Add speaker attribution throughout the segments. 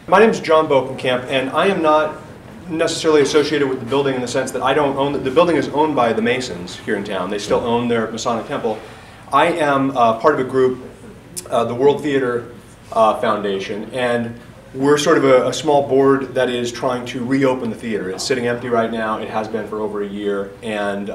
Speaker 1: My name is Jon Bokenkamp, and I am not necessarily associated with the building in the sense that I don't own it. The building is owned by the Masons here in town. They still own their Masonic temple. I am part of a group, the World Theater Foundation, and we're sort of a small board that is trying to reopen the theater. It's sitting empty right now. It has been for over a year, and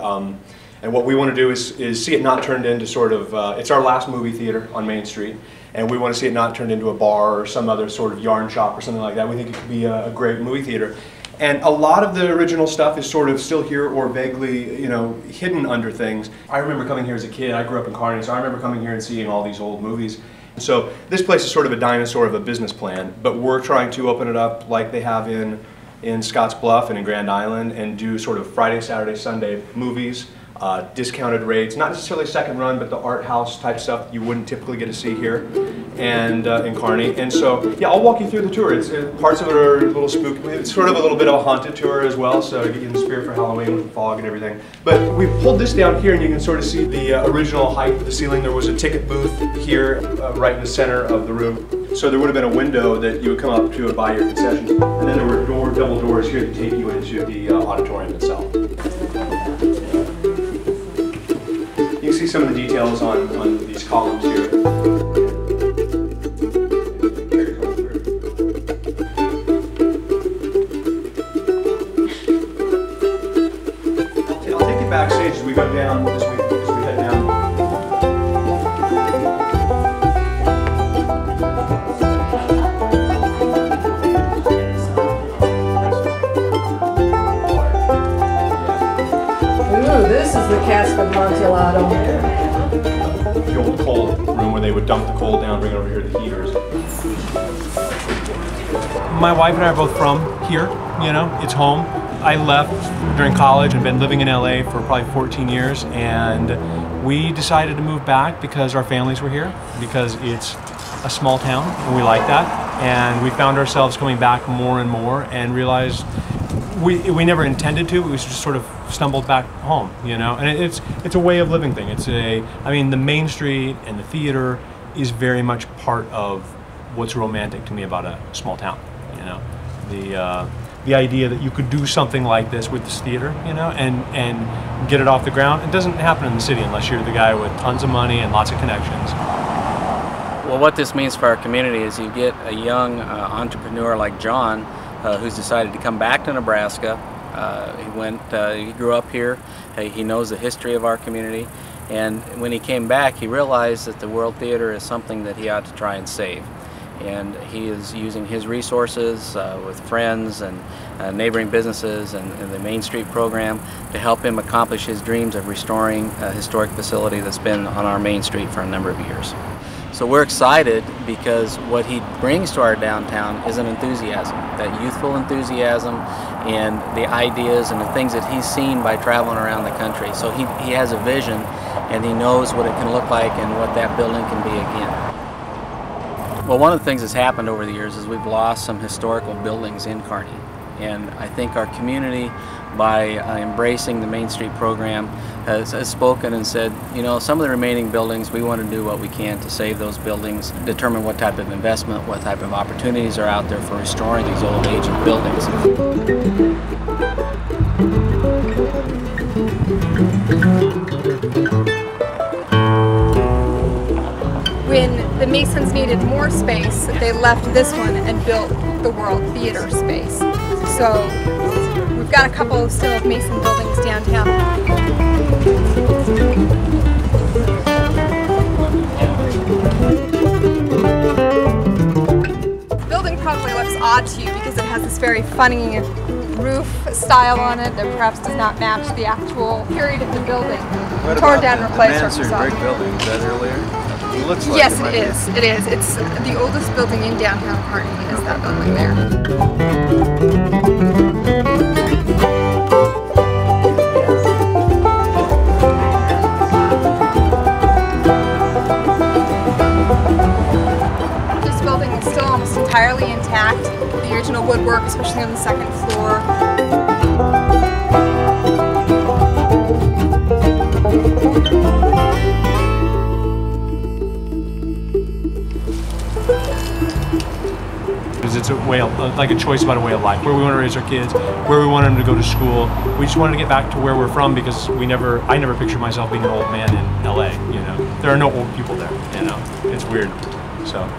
Speaker 1: what we want to do is see it not turned into sort of, it's our last movie theater on Main Street, and we want to see it not turned into a bar or some other sort of yarn shop or something like that. We think it could be a great movie theater. And a lot of the original stuff is sort of still here or vaguely, you know, hidden under things. I remember coming here as a kid. I grew up in Kearney, so I remember coming here and seeing all these old movies. So this place is sort of a dinosaur of a business plan, but we're trying to open it up like they have in Scotts Bluff and in Grand Island, and do sort of Friday, Saturday, Sunday movies, discounted rates, not necessarily second run, but the art house type stuff you wouldn't typically get to see here and in Kearney. And so, yeah, I'll walk you through the tour. Parts of it are a little spooky. It's sort of a little bit of a haunted tour as well, so to get you in the spirit for Halloween with the fog and everything. But we pulled this down here, and you can sort of see the original height of the ceiling. There was a ticket booth here, right in the center of the room. So there would have been a window that you would come up to and buy your concessions. And then there were double doors here to take you into the auditorium itself. You can see some of the details on these columns here. I'll take you backstage as we go down, as we head down.
Speaker 2: Ooh, this is the cask of Amontillado.
Speaker 1: The old coal room where they would dump the coal down, bring it over here to the heaters.
Speaker 3: My wife and I are both from here, you know, it's home. I left during college and been living in LA for probably 14 years, and we decided to move back because our families were here, because it's a small town and we like that. And we found ourselves coming back more and more and realized we never intended to, we just sort of stumbled back home, you know, and it's a way of living thing. I mean, the Main Street and the theater is very much part of what's romantic to me about a small town, you know. The idea that you could do something like this with this theater, you know, and get it off the ground. It doesn't happen in the city unless you're the guy with tons of money and lots of connections.
Speaker 4: Well, what this means for our community is you get a young entrepreneur like Jon, who's decided to come back to Nebraska. He grew up here. He knows the history of our community, and when he came back, he realized that the World Theater is something that he ought to try and save. And he is using his resources with friends and neighboring businesses and the Main Street program to help him accomplish his dreams of restoring a historic facility that's been on our Main Street for a number of years. So we're excited because what he brings to our downtown is an enthusiasm, that youthful enthusiasm and the ideas and the things that he's seen by traveling around the country. So he has a vision, and he knows what it can look like and what that building can be again. Well, one of the things that's happened over the years is we've lost some historical buildings in Kearney. And I think our community, by embracing the Main Street program, has spoken and said, you know, some of the remaining buildings, we want to do what we can to save those buildings, determine what type of investment, what type of opportunities are out there for restoring these old aging buildings.
Speaker 5: When the Masons needed more space, they left this one and built the World Theater space. So we've got a couple still of Mason buildings downtown. The building probably looks odd to you because it has this very funny roof style on it that perhaps does not match the actual period of the building. Torn down and replaced.
Speaker 6: The brick building, is that earlier? It looks like
Speaker 5: yes, it is. It is. It's the oldest building in downtown Kearney is that building there. This building is still almost entirely intact. The original woodwork, especially on the second floor.
Speaker 3: it's a way of, like a choice about a way of life, where we want to raise our kids, where we want them to go to school. We just wanted to get back to where we're from because I never pictured myself being an old man in LA, you know. There are no old people there, you know. It's weird, so.